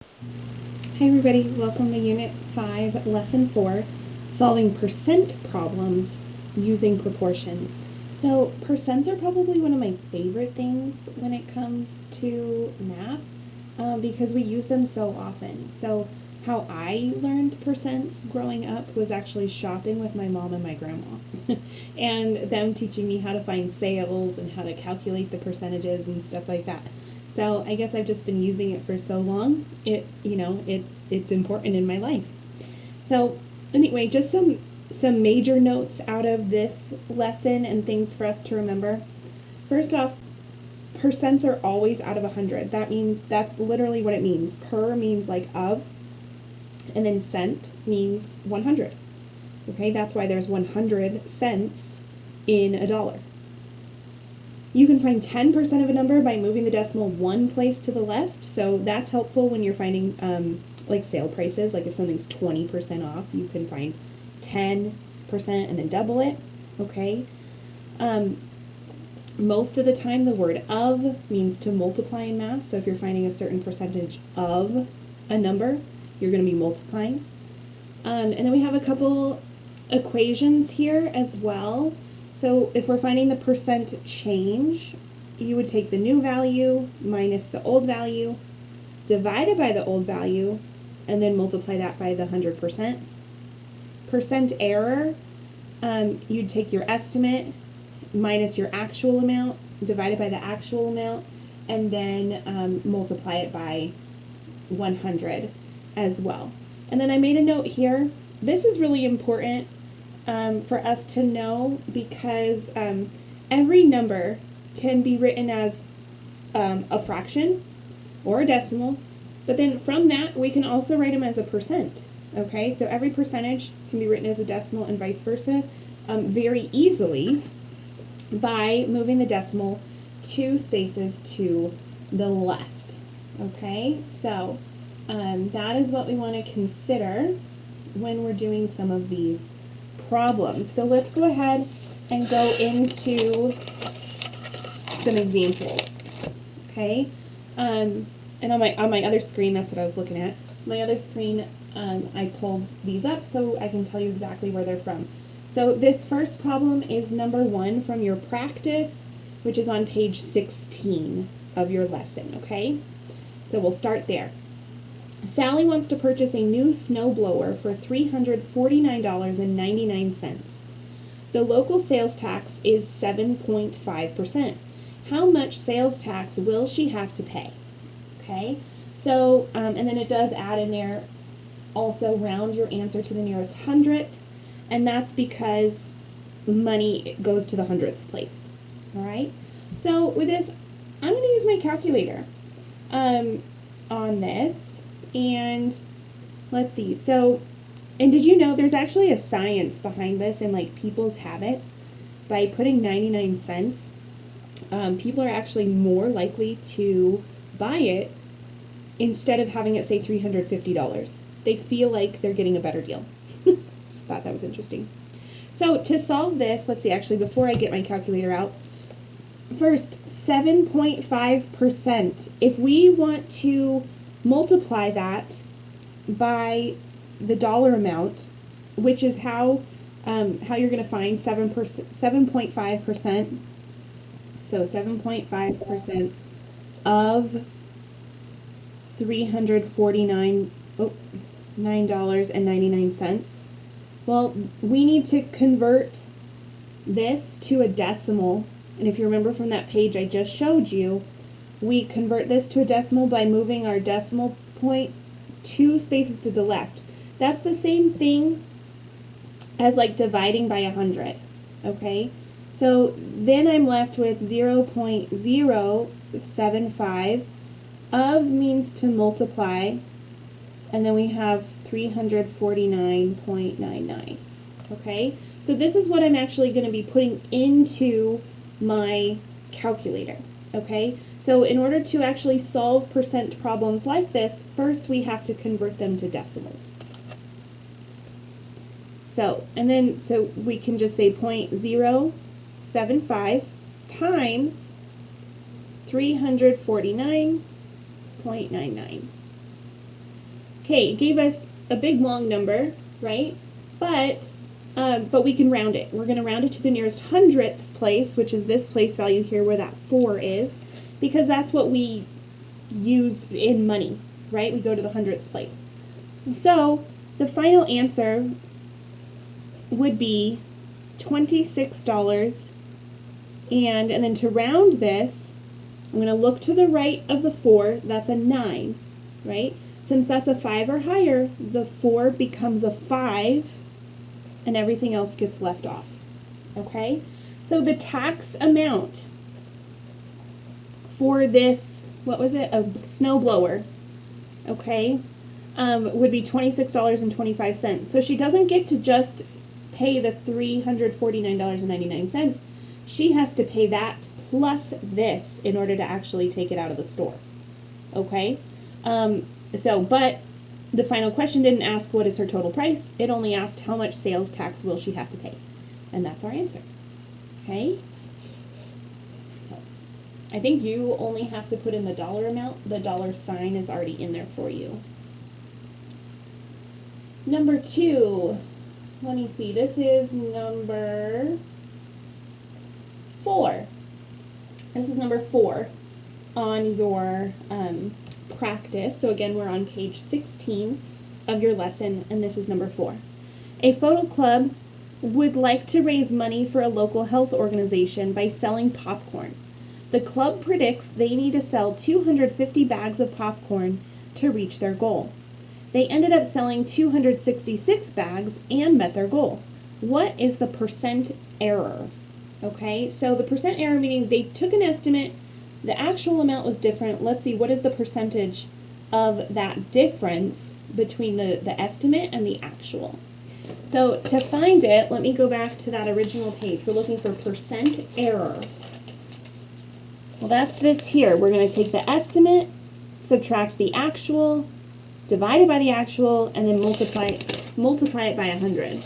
Hi everybody, welcome to Unit 5, Lesson 4, Solving Percent Problems Using Proportions. So percents are probably one of my favorite things when it comes to math because we use them so often. So how I learned percents growing up was actually shopping with my mom and my grandma and them teaching me how to find sales and how to calculate the percentages and stuff like that. So I guess I've just been using it for so long. It's important in my life. So anyway, just some major notes out of this lesson and things for us to remember. First off, percents are always out of 100. That's literally what it means. Per means like of, and then cent means 100. Okay, that's why there's 100 cents in a dollar. You can find 10% of a number by moving the decimal one place to the left, so that's helpful when you're finding like sale prices. Like if something's 20% off, you can find 10% and then double it, okay? Most of the time the word of means to multiply in math, so if you're finding a certain percentage of a number, you're going to be multiplying. And then we have a couple equations here as well. So if we're finding the percent change, you would take the new value minus the old value, divided by the old value, and then multiply that by the 100%. Percent error, you'd take your estimate minus your actual amount, divided by the actual amount, and then multiply it by 100 as well. And then I made a note here. This is really important for us to know because every number can be written as a fraction or a decimal, but then from that we can also write them as a percent. Okay, so every percentage can be written as a decimal and vice versa very easily by moving the decimal 2 spaces to the left. Okay, so that is what we want to consider when we're doing some of these problems. So let's go ahead and go into some examples. Okay, and on my other screen, that's what I was looking at. My other screen, I pulled these up so I can tell you exactly where they're from. So this first problem is number 1 from your practice, which is on page 16 of your lesson. Okay, so we'll start there. Sally wants to purchase a new snowblower for $349.99. The local sales tax is 7.5%. How much sales tax will she have to pay? Okay, so, and then it does add in there also round your answer to the nearest hundredth, and that's because money goes to the hundredths place. All right, so with this, I'm going to use my calculator on this. And let's see, so, and did you know there's actually a science behind this and like people's habits? By putting 99 cents, people are actually more likely to buy it instead of having it say $350. They feel like they're getting a better deal. Just thought that was interesting. So to solve this, let's see, actually before I get my calculator out, first, 7.5%. If we want to multiply that by the dollar amount, which is how you're going to find 7.5%. So 7.5% of $349.99. Well, we need to convert this to a decimal, and if you remember from that page I just showed you, we convert this to a decimal by moving our decimal point 2 spaces to the left. That's the same thing as like dividing by 100. Okay, so then I'm left with 0.075. Of means to multiply, and then we have 349.99. Okay, so this is what I'm actually going to be putting into my calculator. Okay, so in order to actually solve percent problems like this, first we have to convert them to decimals. So, and then, so we can just say 0.075 times 349.99. Okay, it gave us a big long number, right? But we can round it. We're going to round it to the nearest hundredths place, which is this place value here where that 4 is, because that's what we use in money, right? We go to the hundredths place. So the final answer would be $26. And then to round this, I'm going to look to the right of the 4. That's a 9, right? Since that's a 5 or higher, the 4 becomes a 5, and everything else gets left off. Okay? So the tax amount for this, what was it? A snowblower, okay, would be $26.25. So she doesn't get to just pay the $349.99. She has to pay that plus this in order to actually take it out of the store. Okay? But the final question didn't ask what is her total price. It only asked how much sales tax will she have to pay. And that's our answer. Okay? So, I think you only have to put in the dollar amount. The dollar sign is already in there for you. Number 2. Let me see. This is number 4. This is number 4 on your practice. So again, we're on page 16 of your lesson, and this is number 4. A photo club would like to raise money for a local health organization by selling popcorn. The club predicts they need to sell 250 bags of popcorn to reach their goal. They ended up selling 266 bags and met their goal. What is the percent error? Okay, so the percent error meaning they took an estimate, the actual amount was different. Let's see, what is the percentage of that difference between the estimate and the actual? So to find it, let me go back to that original page. We're looking for percent error. Well, that's this here. We're going to take the estimate, subtract the actual, divide it by the actual, and then multiply it by 100.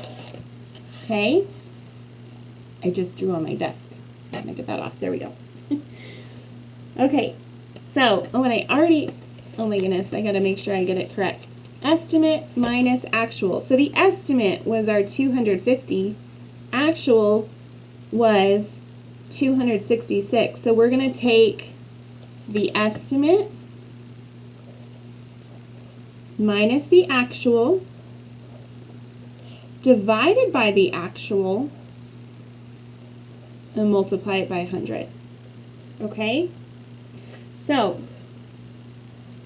Okay? I just drew on my desk. I'm going to get that off. There we go. Okay, so, oh my goodness, I got to make sure I get it correct. Estimate minus actual. So the estimate was our 250. Actual was 266. So we're going to take the estimate minus the actual divided by the actual and multiply it by 100. Okay? So,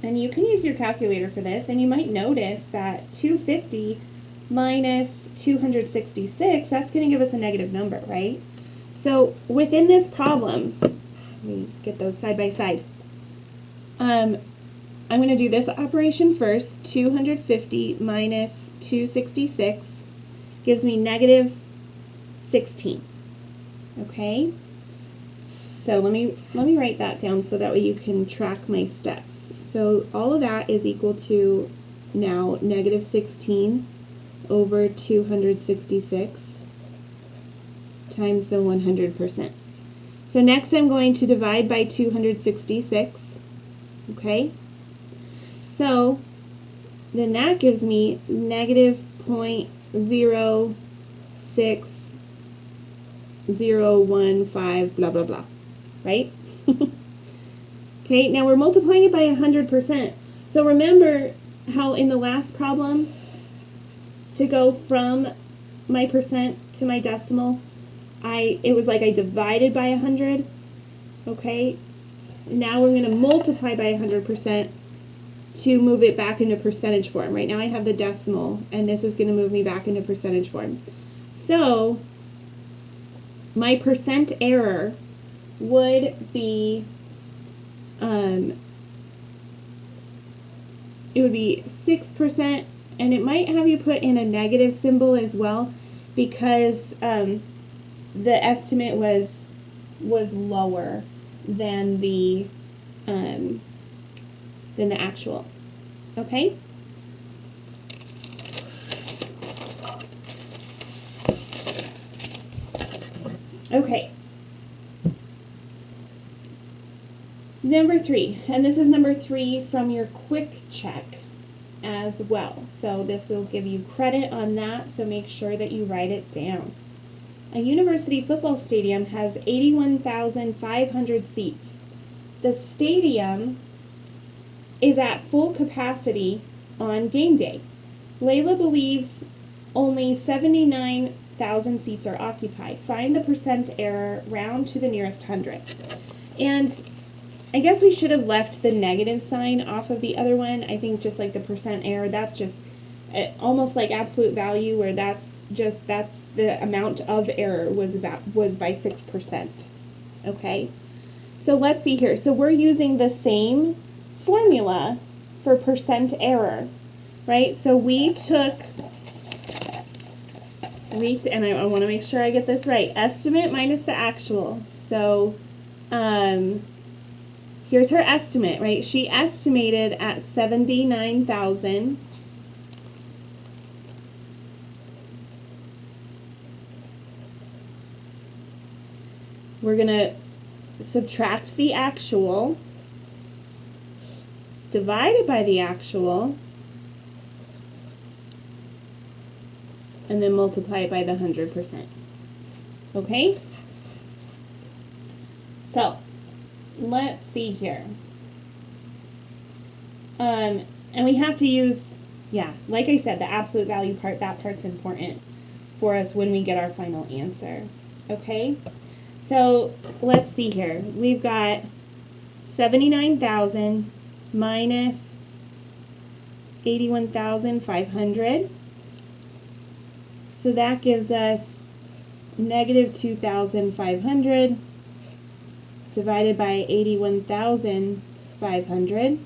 and you can use your calculator for this, and you might notice that 250 minus 266, that's going to give us a negative number, right? So within this problem, let me get those side by side. I'm going to do this operation first. 250 minus 266 gives me negative 16. Okay? So let me write that down so that way you can track my steps. So all of that is equal to now negative 16 over 266 times the 100%. So next I'm going to divide by 266. Okay? So then that gives me negative 0.06015 blah blah blah. Right? Okay, now we're multiplying it by 100%. So remember how in the last problem, to go from my percent to my decimal, it was like I divided by 100. Okay, now we're going to multiply by 100% to move it back into percentage form. Right now I have the decimal, and this is going to move me back into percentage form. So my percent error would be, it would be 6%, and it might have you put in a negative symbol as well, because the estimate was lower than the actual. Okay? Okay. Number 3, and this is number 3 from your quick check. as well. So this will give you credit on that, so make sure that you write it down. A university football stadium has 81,500 seats. The stadium is at full capacity on game day. Layla believes only 79,000 seats are occupied. Find the percent error, round to the nearest hundred. And I guess we should have left the negative sign off of the other one. I think just like the percent error, that's just almost like absolute value, where that's the amount of error was by 6%. Okay, so let's see here. So we're using the same formula for percent error, right? So we took, and I want to make sure I get this right, estimate minus the actual. So here's her estimate, right? She estimated at 79,000. We're going to subtract the actual, divide it by the actual, and then multiply it by the 100%. Okay? So, let's see here. And we have to use, like I said, the absolute value part, that part's important for us when we get our final answer. Okay? So, let's see here. We've got 79,000 minus 81,500. So that gives us negative 2,500 divided by 81,500.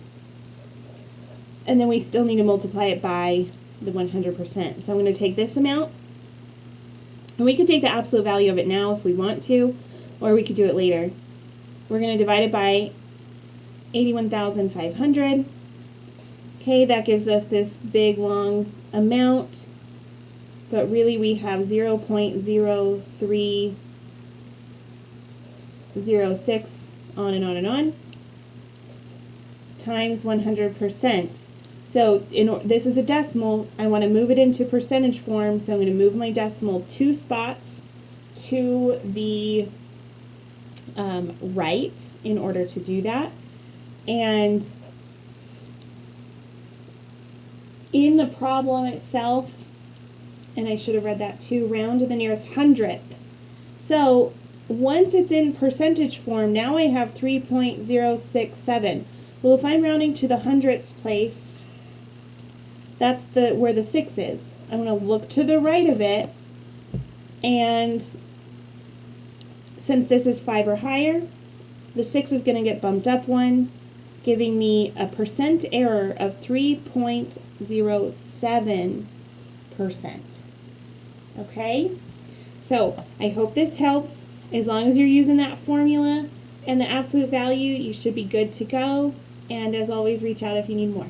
And then we still need to multiply it by the 100%. So I'm going to take this amount, and we could take the absolute value of it now if we want to, or we could do it later. We're going to divide it by 81,500. Okay, that gives us this big long amount, but really we have 0.0306 on and on and on times 100%. So this is a decimal. I want to move it into percentage form, so I'm going to move my decimal 2 spots to the right in order to do that. And in the problem itself, and I should have read that too, round to the nearest hundredth. So once it's in percentage form, now I have 3.067. Well, if I'm rounding to the hundredths place, that's where the 6 is. I'm going to look to the right of it, and since this is 5 or higher, the 6 is going to get bumped up 1, giving me a percent error of 3.07%. Okay? So, I hope this helps. As long as you're using that formula and the absolute value, you should be good to go. And as always, reach out if you need more.